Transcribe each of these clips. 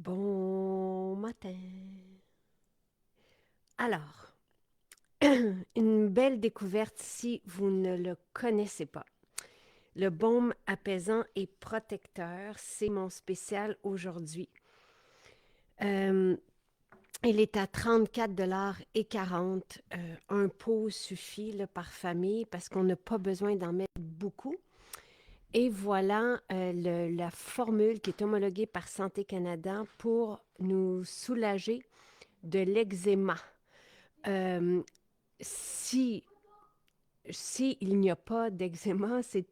Bon matin. Alors, une belle découverte si vous ne le connaissez pas. Le baume apaisant et protecteur, c'est mon spécial aujourd'hui. Euh, il est à 34,40 $. Un pot suffit là, par famille parce qu'on n'a pas besoin d'en mettre beaucoup. Et voilà la formule qui est homologuée par Santé Canada pour nous soulager de l'eczéma. Euh, si, si il n'y a pas d'eczéma, c'est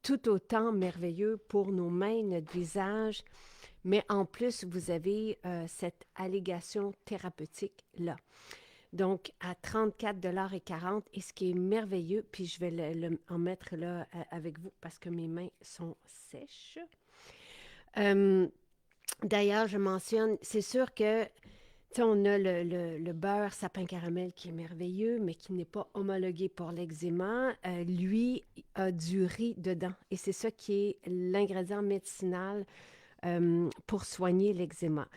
tout autant merveilleux pour nos mains, notre visage, mais en plus, vous avez cette allégation thérapeutique-là. Donc, à 34,40 $, et ce qui est merveilleux, puis je vais en mettre là avec vous parce que mes mains sont sèches. Euh, D'ailleurs, je mentionne, c'est sûr que tu sais, on a le beurre sapin caramel qui est merveilleux, mais qui n'est pas homologué pour l'eczéma. Lui a du riz dedans. Et c'est ça qui est l'ingrédient médicinal pour soigner l'eczéma.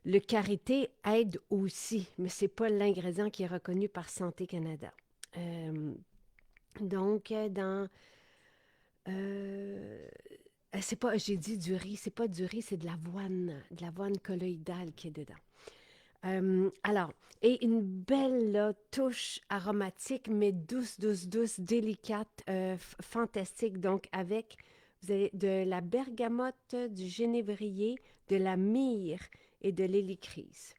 Le karité aide aussi, mais ce n'est pas l'ingrédient qui est reconnu par Santé Canada. Euh, donc, euh, c'est pas, j'ai dit du riz, c'est pas du riz, c'est de l'avoine colloïdale qui est dedans. Alors, et une belle là, touche aromatique, mais douce, douce, douce, délicate, fantastique. Donc, avec, vous avez de la bergamote, du génévrier, de la myrrhe et de l'hélicryse.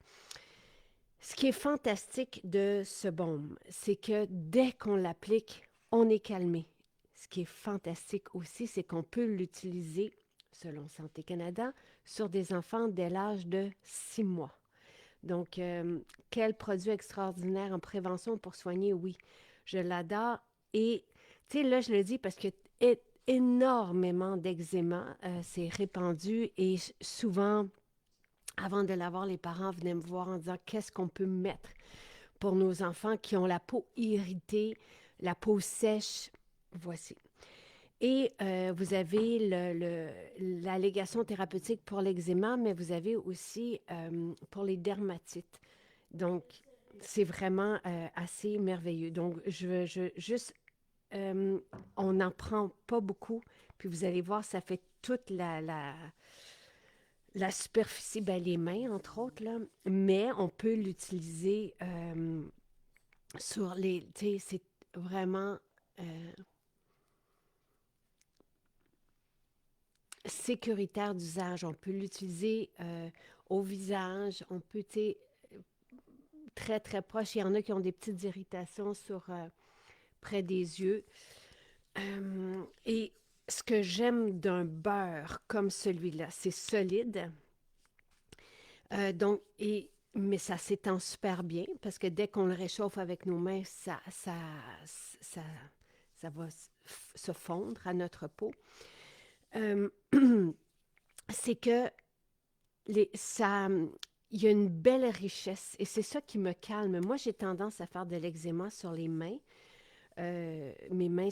Ce qui est fantastique de ce baume, c'est que dès qu'on l'applique, on est calmé. Ce qui est fantastique aussi, c'est qu'on peut l'utiliser, selon Santé Canada, sur des enfants dès l'âge de 6 mois. Donc, quel produit extraordinaire en prévention pour soigner, oui, je l'adore. Et, tu sais, là, je le dis parce que énormément d'eczéma s'est répandu et souvent, avant de l'avoir, les parents venaient me voir en disant qu'est-ce qu'on peut mettre pour nos enfants qui ont la peau irritée, la peau sèche. Voici. Et vous avez l'allégation thérapeutique pour l'eczéma, mais vous avez aussi pour les dermatites. Donc, c'est vraiment assez merveilleux. Donc, juste, on n'en prend pas beaucoup, puis vous allez voir, ça fait toute la superficie, ben, les mains, entre autres, là, mais on peut l'utiliser sur les, tu sais, c'est vraiment sécuritaire d'usage. On peut l'utiliser au visage, on peut, tu sais, très, très proche. Il y en a qui ont des petites irritations sur près des yeux. Et ce que j'aime d'un beurre comme celui-là, c'est solide. Mais ça s'étend super bien parce que dès qu'on le réchauffe avec nos mains, ça, ça va se fondre à notre peau. Euh, c'est que ça, il y a une belle richesse et c'est ça qui me calme. Moi, j'ai tendance à faire de l'eczéma sur les mains. Mes mains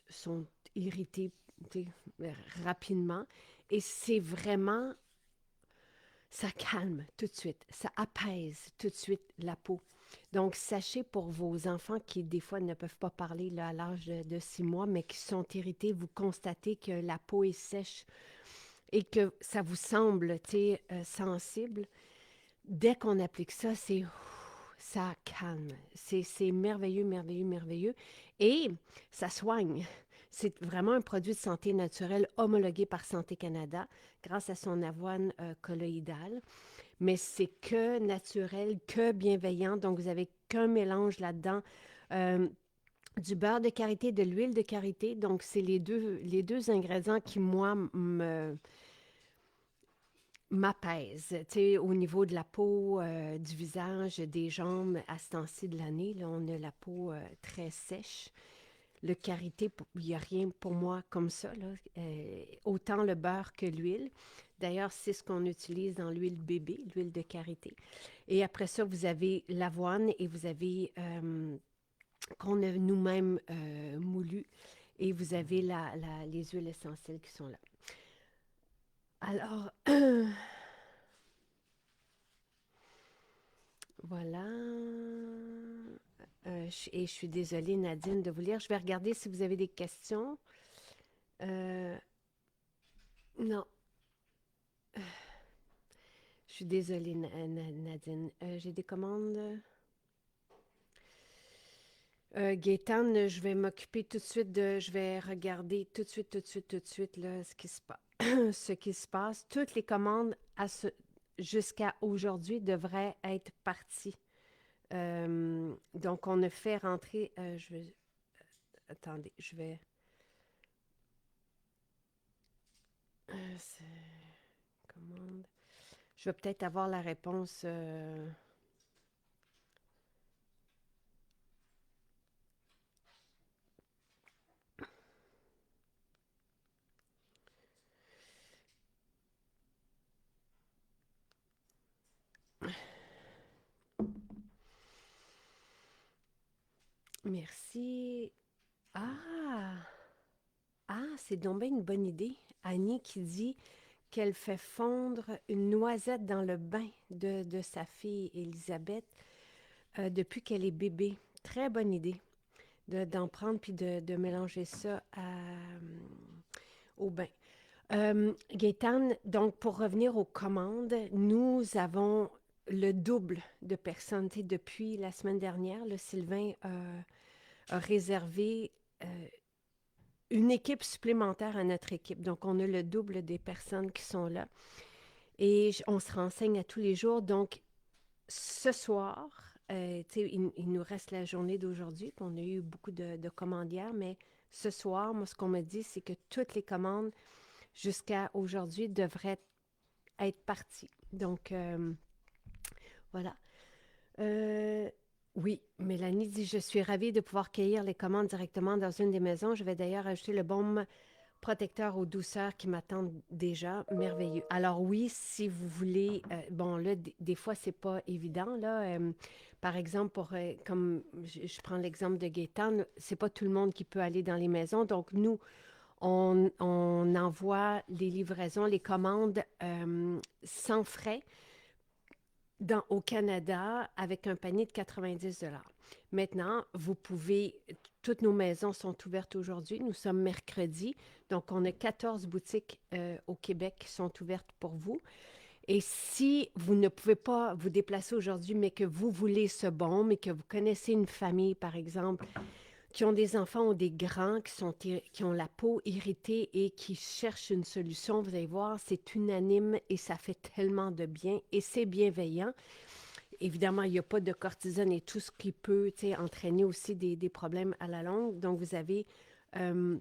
sont irritées rapidement et c'est vraiment, ça calme tout de suite, ça apaise tout de suite la peau. Donc, sachez pour vos enfants qui, des fois, ne peuvent pas parler là, à l'âge de 6 mois, mais qui sont irrités, vous constatez que la peau est sèche et que ça vous semble sensible. Dès qu'on applique ça, ça calme. C'est merveilleux, merveilleux, merveilleux. Et ça soigne. C'est vraiment un produit de santé naturelle homologué par Santé Canada grâce à son avoine colloïdale. Mais c'est que naturel, que bienveillant. Donc, vous n'avez qu'un mélange là-dedans. Euh, du beurre de karité, de l'huile de karité. Donc, c'est les deux ingrédients qui, moi, m'apaise, tu sais, au niveau de la peau, du visage, des jambes, à ce temps-ci de l'année, là, on a la peau très sèche. Le karité, il n'y a rien pour moi comme ça, là. Autant le beurre que l'huile. D'ailleurs, c'est ce qu'on utilise dans l'huile bébé, l'huile de karité. Et après ça, vous avez l'avoine et vous avez qu'on a nous-mêmes moulu et vous avez les huiles essentielles qui sont là. Alors, Voilà. Et je suis désolée, Nadine, de vous lire. Je vais regarder si vous avez des questions. Euh, non, je suis désolée, Nadine. J'ai des commandes. Gaétane, je vais m'occuper tout de suite de. Je vais regarder tout de suite, tout de suite, tout de suite là, ce qui se passe. Ce qui se passe. Toutes les commandes jusqu'à aujourd'hui devraient être parties. Donc, on a fait rentrer. Attendez, je vais. Commande. Je vais peut-être avoir la réponse. Merci. Ah! Ah, c'est donc bien une bonne idée. Annie qui dit qu'elle fait fondre une noisette dans le bain de sa fille Elisabeth depuis qu'elle est bébé. Très bonne idée d'en prendre puis de mélanger ça au bain. Gaétane, donc pour revenir aux commandes, nous avons le double de personnes. Tu sais, depuis la semaine dernière, le Sylvain a réservé une équipe supplémentaire à notre équipe. Donc, on a le double des personnes qui sont là. Et on se renseigne à tous les jours. Donc, ce soir, il nous reste la journée d'aujourd'hui, puis on a eu beaucoup de commandes hier, mais ce soir, moi, ce qu'on me dit, c'est que toutes les commandes jusqu'à aujourd'hui devraient être parties. Donc, voilà. Euh, oui, Mélanie dit, je suis ravie de pouvoir cueillir les commandes directement dans une des maisons. Je vais d'ailleurs ajouter le baume protecteur aux douceurs qui m'attendent déjà. Merveilleux. Alors oui, si vous voulez, bon là, des fois, c'est pas évident, là. Par exemple, comme je prends l'exemple de Gaétane, c'est pas tout le monde qui peut aller dans les maisons. Donc, nous, on envoie les livraisons, les commandes sans frais au Canada avec un panier de 90 $. Maintenant, vous pouvez, toutes nos maisons sont ouvertes aujourd'hui. Nous sommes mercredi, donc on a 14 boutiques au Québec qui sont ouvertes pour vous. Et si vous ne pouvez pas vous déplacer aujourd'hui, mais que vous voulez ce baume et que vous connaissez une famille, par exemple, qui ont des enfants ou des grands qui ont la peau irritée et qui cherchent une solution, vous allez voir, c'est unanime et ça fait tellement de bien et c'est bienveillant. Évidemment, il n'y a pas de cortisone et tout ce qui peut entraîner aussi des problèmes à la longue. Donc, vous avez euh,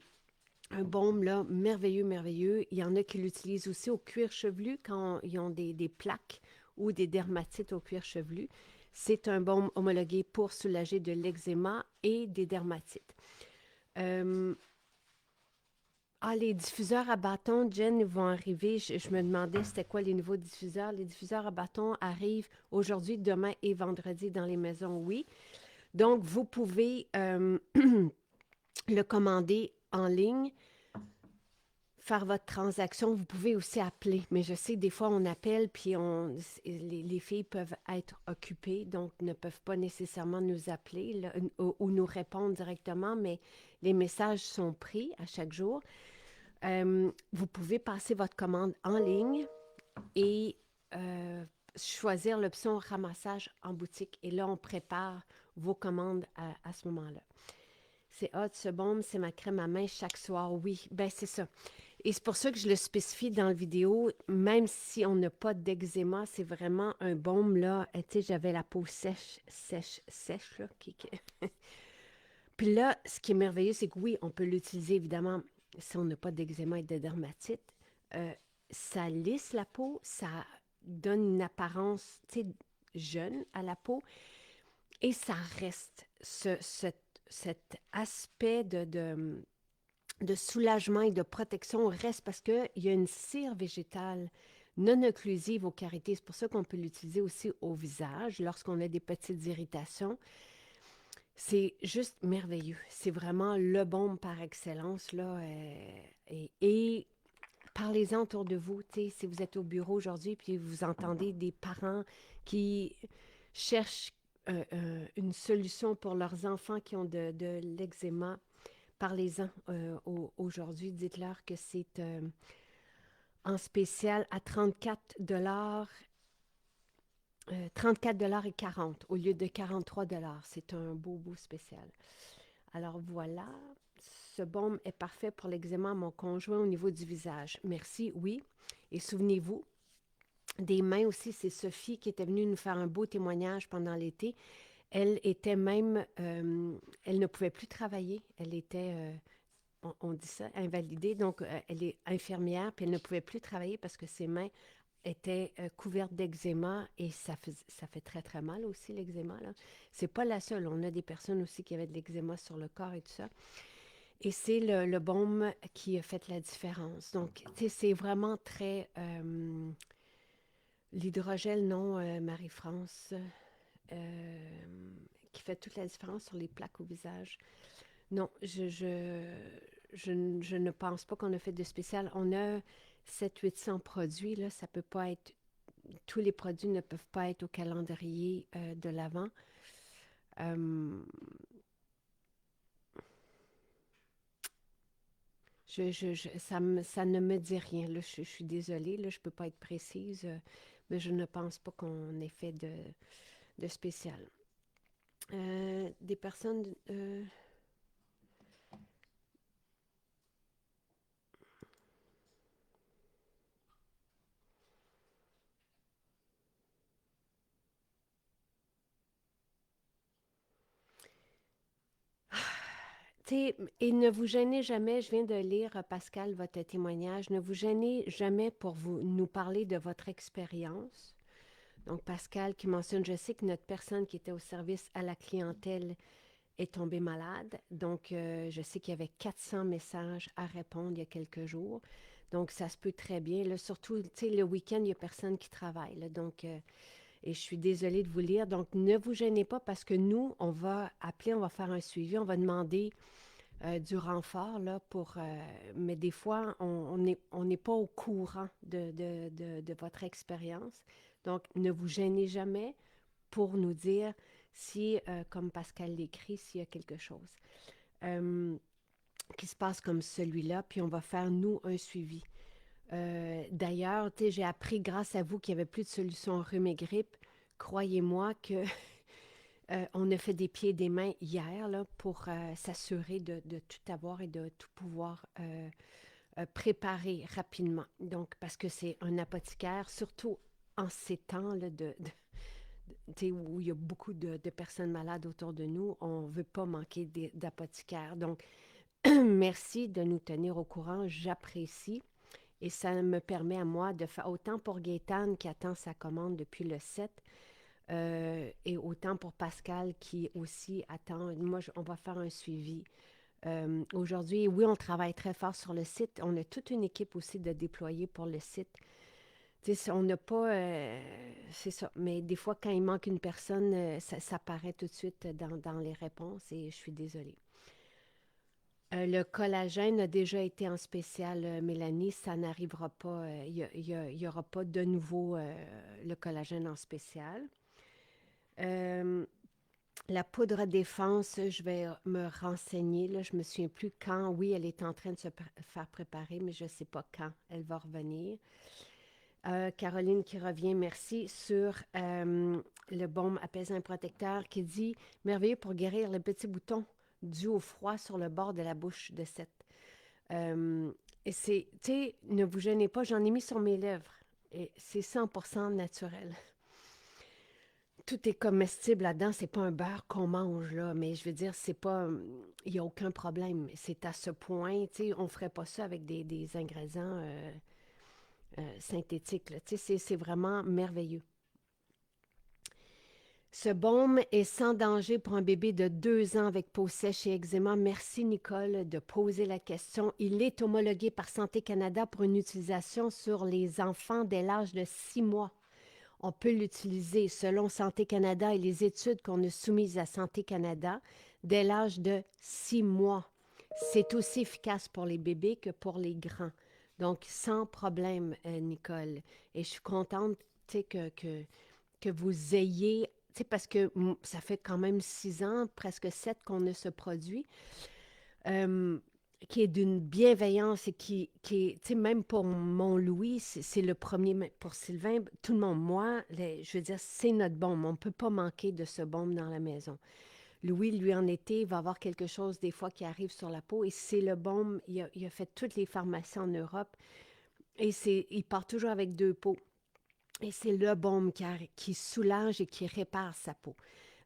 un baume là, merveilleux, merveilleux. Il y en a qui l'utilisent aussi au cuir chevelu quand ils ont des plaques ou des dermatites au cuir chevelu. C'est un baume homologué pour soulager de l'eczéma et des dermatites. Euh, les diffuseurs à bâton, Jen, vont arriver. Je me demandais c'était quoi les nouveaux diffuseurs. Les diffuseurs à bâton arrivent aujourd'hui, demain et vendredi dans les maisons, oui. Donc, vous pouvez le commander en ligne, faire votre transaction. Vous pouvez aussi appeler, mais je sais que des fois, on appelle, puis les filles peuvent être occupées, donc ne peuvent pas nécessairement nous appeler là, ou nous répondre directement, mais les messages sont pris à chaque jour. Vous pouvez passer votre commande en ligne et choisir l'option ramassage en boutique. Et là, on prépare vos commandes à ce moment-là. C'est hot, ce baume, c'est ma crème à main chaque soir. Oui, ben c'est ça. Et c'est pour ça que je le spécifie dans la vidéo, même si on n'a pas d'eczéma, c'est vraiment un baume, là. Tu sais, j'avais la peau sèche, sèche, sèche, là. Puis là, ce qui est merveilleux, c'est que oui, on peut l'utiliser, évidemment, si on n'a pas d'eczéma et de dermatite. Euh, Ça lisse la peau, ça donne une apparence, tu sais, jeune à la peau, et ça reste cet aspect de soulagement et de protection reste parce qu'il y a une cire végétale non occlusive aux carités. C'est pour ça qu'on peut l'utiliser aussi au visage lorsqu'on a des petites irritations. C'est juste merveilleux. C'est vraiment le baume par excellence, là. Et parlez-en autour de vous. Si vous êtes au bureau aujourd'hui puis vous entendez des parents qui cherchent une solution pour leurs enfants qui ont de l'eczéma, parlez-en aujourd'hui. Dites-leur que c'est en spécial à 34 et 40 au lieu de 43 $. C'est un beau spécial. Alors voilà, ce baume est parfait pour l'eczéma à mon conjoint au niveau du visage. Merci, oui. Et souvenez-vous, des mains aussi, c'est Sophie qui était venue nous faire un beau témoignage pendant l'été. Elle était même, elle ne pouvait plus travailler. Elle était, on dit ça, invalidée. Donc, elle est infirmière, puis elle ne pouvait plus travailler parce que ses mains étaient couvertes d'eczéma et ça fait très, très mal aussi, l'eczéma, là. C'est pas la seule. On a des personnes aussi qui avaient de l'eczéma sur le corps et tout ça. Et c'est le baume qui a fait la différence. Donc, tu sais, c'est vraiment très... l'hydrogel, non, Marie-France, qui fait toute la différence sur les plaques au visage. Non, je ne pense pas qu'on a fait de spécial. On a 700-800 produits, là. Ça peut pas être... Tous les produits ne peuvent pas être au calendrier de l'Avent. Euh, ça ne me dit rien. Là, je suis désolée, là, je ne peux pas être précise, mais je ne pense pas qu'on ait fait de spécial. Des personnes... et ne vous gênez jamais, je viens de lire, Pascal, votre témoignage, ne vous gênez jamais pour nous parler de votre expérience. Donc, Pascal qui mentionne, je sais que notre personne qui était au service à la clientèle est tombée malade. Donc, je sais qu'il y avait 400 messages à répondre il y a quelques jours. Donc, ça se peut très bien. Là, surtout, tu sais, le week-end, il n'y a personne qui travaille. Là, donc, et je suis désolée de vous lire. Donc, ne vous gênez pas parce que nous, on va appeler, on va faire un suivi, on va demander du renfort, là, mais des fois, on n'est pas au courant de votre expérience. Donc, ne vous gênez jamais pour nous dire si, comme Pascal l'écrit, s'il y a quelque chose qui se passe comme celui-là, puis on va faire, nous, un suivi. D'ailleurs, j'ai appris grâce à vous qu'il n'y avait plus de solution rhume et grippe. Croyez-moi que on a fait des pieds et des mains hier là, pour s'assurer de tout avoir et de tout pouvoir préparer rapidement. Donc, parce que c'est un apothicaire, surtout en ces temps là, où il y a beaucoup de personnes malades autour de nous, on ne veut pas manquer d'apothicaires. Donc, merci de nous tenir au courant, j'apprécie. Et ça me permet à moi de faire autant pour Gaétane qui attend sa commande depuis le 7, et autant pour Pascal qui aussi attend. Moi, on va faire un suivi. Aujourd'hui, oui, on travaille très fort sur le site. On a toute une équipe aussi de déployer pour le site. Tu sais, on n'a pas... c'est ça. Mais des fois, quand il manque une personne, ça paraît tout de suite dans les réponses et je suis désolée. Le collagène a déjà été en spécial, Mélanie. Ça n'arrivera pas. Il y aura pas de nouveau le collagène en spécial. La poudre défense, je vais me renseigner. Là, je ne me souviens plus quand. Oui, elle est en train de se faire préparer, mais je ne sais pas quand elle va revenir. Caroline qui revient, merci, sur le baume apaisant et protecteur qui dit « Merveilleux pour guérir les petits boutons dus au froid sur le bord de la bouche de cette. Et c'est, tu sais, ne vous gênez pas, j'en ai mis sur mes lèvres. Et c'est 100% naturel. Tout est comestible là-dedans. C'est pas un beurre qu'on mange, là. Mais je veux dire, c'est pas... Il n'y a aucun problème. C'est à ce point, tu sais, on ferait pas ça avec des ingrédients synthétiques, là. Tu sais, c'est vraiment merveilleux. Ce baume est sans danger pour un bébé de 2 ans avec peau sèche et eczéma. Merci, Nicole, de poser la question. Il est homologué par Santé Canada pour une utilisation sur les enfants dès l'âge de 6 mois. On peut l'utiliser selon Santé Canada et les études qu'on a soumises à Santé Canada dès l'âge de 6 mois. C'est aussi efficace pour les bébés que pour les grands. Donc, sans problème, Nicole. Et je suis contente que vous ayez sais, parce que ça fait quand même 6 ans, presque 7 qu'on a ce produit, euh, qui est d'une bienveillance et qui est, tu sais, même pour mon Louis, c'est le premier, mais pour Sylvain, tout le monde, moi, je veux dire, c'est notre baume. On ne peut pas manquer de ce baume dans la maison. Louis, lui, en été, il va avoir quelque chose des fois qui arrive sur la peau et c'est le baume. Il a fait toutes les pharmacies en Europe et il part toujours avec 2 pots. Et c'est le baume qui soulage et qui répare sa peau.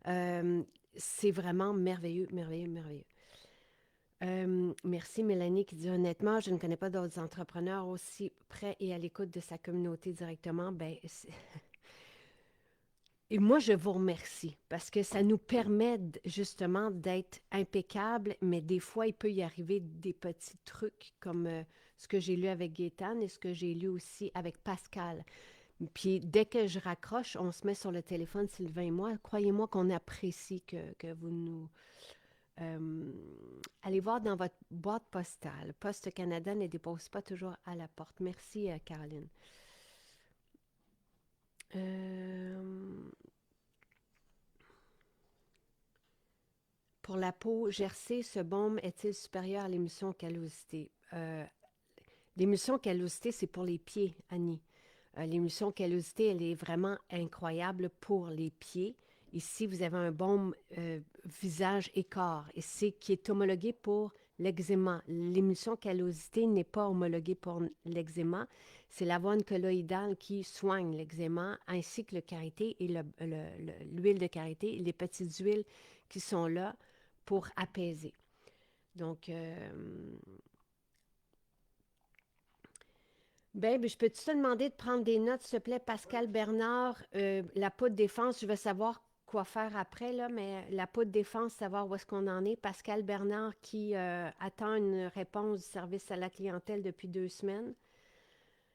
Euh, c'est vraiment merveilleux, merveilleux, merveilleux. Merci Mélanie qui dit honnêtement, je ne connais pas d'autres entrepreneurs aussi près et à l'écoute de sa communauté directement. Ben, et moi, je vous remercie parce que ça nous permet justement d'être impeccable, mais des fois, il peut y arriver des petits trucs comme ce que j'ai lu avec Gaétane et ce que j'ai lu aussi avec Pascal. Puis dès que je raccroche, on se met sur le téléphone, Sylvain et moi. Croyez-moi qu'on apprécie que vous nous... euh, allez voir dans votre boîte postale. Poste Canada ne dépose pas toujours à la porte. Merci, Caroline. Euh, pour la peau gercée, ce baume est-il supérieur à l'émulsion callosité? L'émulsion callosité, c'est pour les pieds, Annie. L'émulsion callosité, elle est vraiment incroyable pour les pieds. Ici, vous avez un baume visage et corps, et c'est qui est homologué pour l'eczéma. L'émulsion callosité n'est pas homologuée pour l'eczéma. C'est l'avoine colloïdale qui soigne l'eczéma, ainsi que le karité et l'huile de karité, et les petites huiles qui sont là pour apaiser. Donc, ben, je peux-tu te demander de prendre des notes, s'il te plaît, Pascal Bernard, la poudre défense, je veux savoir quoi faire après, là, mais la poudre défense, savoir où est-ce qu'on en est. Pascal Bernard qui attend une réponse du service à la clientèle depuis 2 semaines.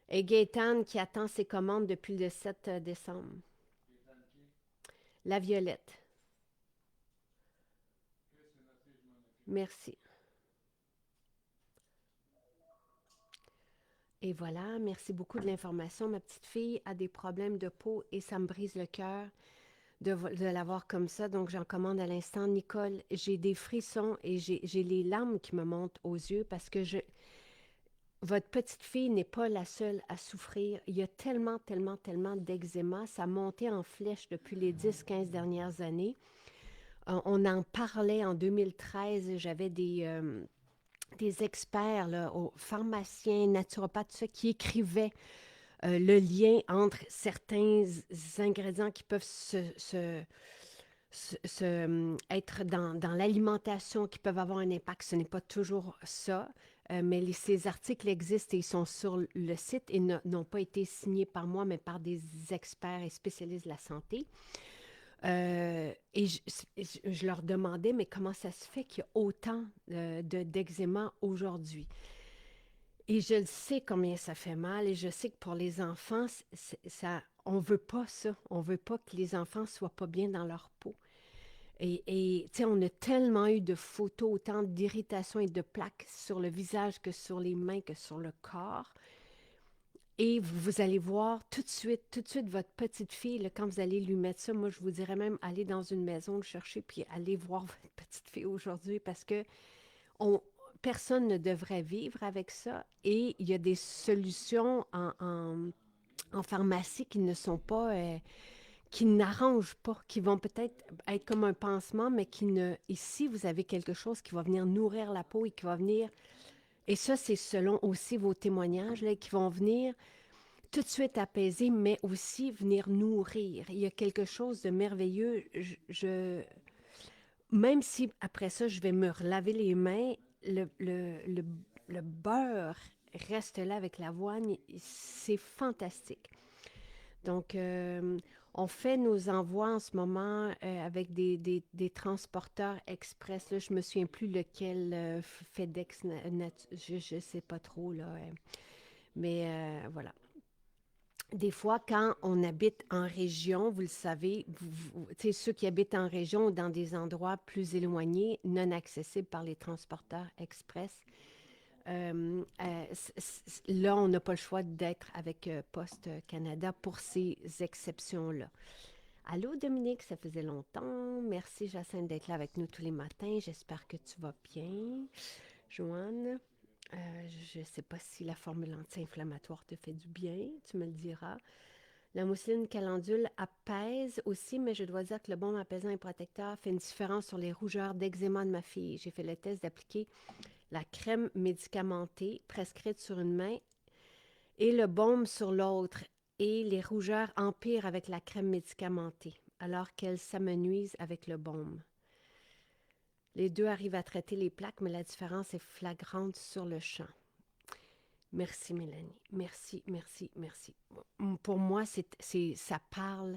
Et Gaétane qui attend ses commandes depuis le 7 décembre. La violette. Merci. Et voilà, merci beaucoup de l'information. Ma petite fille a des problèmes de peau et ça me brise le cœur de l'avoir comme ça. Donc, j'en commande à l'instant. Nicole, j'ai des frissons et j'ai les larmes qui me montent aux yeux parce que votre petite fille n'est pas la seule à souffrir. Il y a tellement, tellement, tellement d'eczéma. Ça a monté en flèche depuis les 10, 15 dernières années. On en parlait en 2013. J'avais des experts, là, pharmaciens, naturopathes, tout ça, qui écrivaient le lien entre certains ingrédients qui peuvent être dans l'alimentation, qui peuvent avoir un impact. Ce n'est pas toujours ça, mais ces articles existent et ils sont sur le site et n'ont pas été signés par moi, mais par des experts et spécialistes de la santé. Et je leur demandais, mais comment ça se fait qu'il y a autant d'eczéma aujourd'hui? Et je le sais combien ça fait mal et je sais que pour les enfants, on veut pas ça. On veut pas que les enfants soient pas bien dans leur peau. Et tu sais, on a tellement eu de photos, autant d'irritations et de plaques sur le visage que sur les mains, que sur le corps. Et vous allez voir tout de suite, votre petite fille, là, quand vous allez lui mettre ça, moi, je vous dirais même aller dans une maison le chercher, puis aller voir votre petite fille aujourd'hui parce que on, personne ne devrait vivre avec ça. Et il y a des solutions en pharmacie qui ne sont pas, qui n'arrangent pas, qui vont peut-être être comme un pansement, mais qui ne... Ici, vous avez quelque chose qui va venir nourrir la peau et qui va venir... Et ça, c'est selon aussi vos témoignages, là, qui vont venir tout de suite apaiser, mais aussi venir nourrir. Il y a quelque chose de merveilleux. Même si après ça, je vais me relaver les mains, le beurre reste là avec l'avoine. C'est fantastique. Donc, on fait nos envois en ce moment avec des transporteurs express. Là, je ne me souviens plus lequel FedEx, je ne sais pas trop. Là, mais voilà. Des fois, quand on habite en région, vous le savez, ceux qui habitent en région dans des endroits plus éloignés, non accessibles par les transporteurs express, là, on n'a pas le choix d'être avec Poste Canada pour ces exceptions-là. Allô Dominique, ça faisait longtemps. Merci Jacinthe d'être là avec nous tous les matins. J'espère que tu vas bien. Joanne, je ne sais pas si la formule anti-inflammatoire te fait du bien, tu me le diras. La mousseline calendule apaise aussi, mais je dois dire que le baume apaisant et protecteur fait une différence sur les rougeurs d'eczéma de ma fille. J'ai fait le test d'appliquer la crème médicamentée prescrite sur une main et le baume sur l'autre. Et les rougeurs empirent avec la crème médicamentée, alors qu'elles s'amenuisent avec le baume. Les deux arrivent à traiter les plaques, mais la différence est flagrante sur le champ. Merci Mélanie. Merci, merci, merci. Pour moi, ça parle.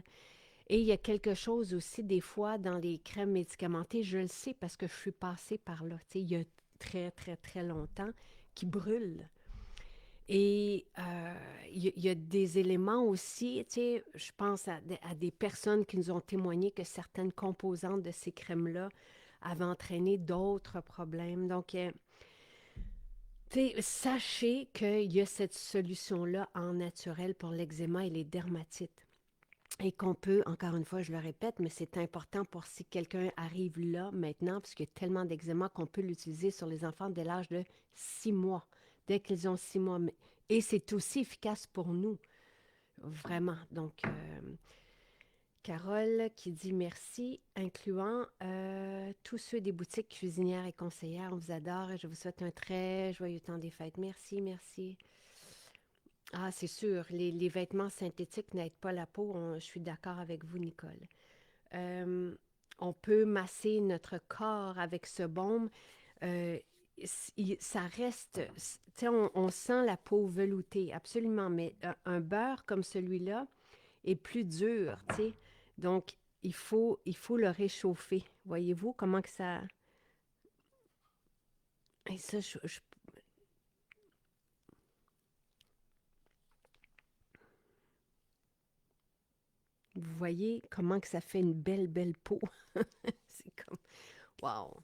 Et il y a quelque chose aussi, des fois, dans les crèmes médicamentées, je le sais parce que je suis passée par là, tu sais, il y a très, très, très longtemps, qui brûlent. Et il y a des éléments aussi, tu sais, je pense à des personnes qui nous ont témoigné que certaines composantes de ces crèmes-là avaient entraîné d'autres problèmes. Donc, tu sais, sachez qu'il y a cette solution-là en naturel pour l'eczéma et les dermatites. Et qu'on peut, encore une fois, je le répète, mais c'est important pour si quelqu'un arrive là maintenant, parce qu'il y a tellement d'eczéma qu'on peut l'utiliser sur les enfants dès l'âge de 6 mois, dès qu'ils ont 6 mois. Et c'est aussi efficace pour nous, vraiment. Donc, Carole qui dit merci, incluant tous ceux des boutiques cuisinières et conseillères. On vous adore et je vous souhaite un très joyeux temps des fêtes. Merci, merci. Ah, c'est sûr, les vêtements synthétiques n'aident pas la peau. Je suis d'accord avec vous, Nicole. Euh, on peut masser notre corps avec ce baume. Euh, Ça reste, tu sais, on sent la peau veloutée, absolument, mais un beurre comme celui-là est plus dur, tu sais. Donc, il faut le réchauffer. Voyez-vous comment que ça... Et ça, vous voyez comment que ça fait une belle, belle peau. C'est comme, wow!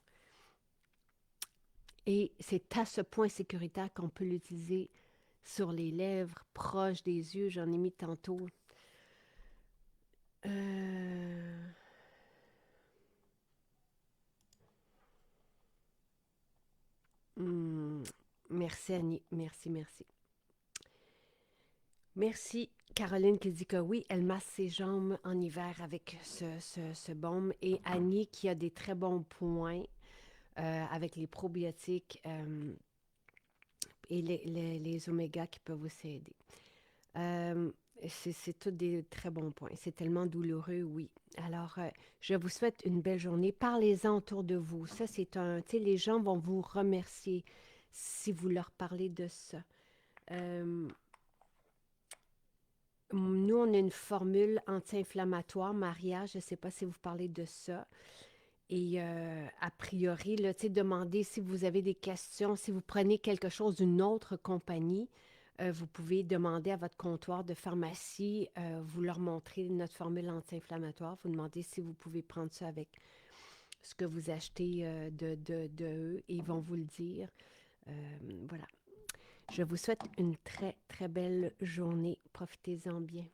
Et c'est à ce point sécuritaire qu'on peut l'utiliser sur les lèvres, proche des yeux. J'en ai mis tantôt. Euh, hmm, Merci Annie, merci, merci. Merci Caroline qui dit que oui, elle masse ses jambes en hiver avec ce baume. Et Annie qui a des très bons points avec les probiotiques et les omégas qui peuvent aussi aider. Euh, c'est tous des très bons points. C'est tellement douloureux, oui. Alors, je vous souhaite une belle journée. Parlez-en autour de vous. Ça, c'est un... Tu sais, les gens vont vous remercier si vous leur parlez de ça. Euh, Nous, on a une formule anti-inflammatoire, Maria. Je ne sais pas si vous parlez de ça. Et a priori, là, tu sais, demandez si vous avez des questions, si vous prenez quelque chose d'une autre compagnie, vous pouvez demander à votre comptoir de pharmacie, vous leur montrez notre formule anti-inflammatoire, vous demandez si vous pouvez prendre ça avec ce que vous achetez de eux et ils vont vous le dire. Voilà. Je vous souhaite une très, très belle journée. Profitez-en bien.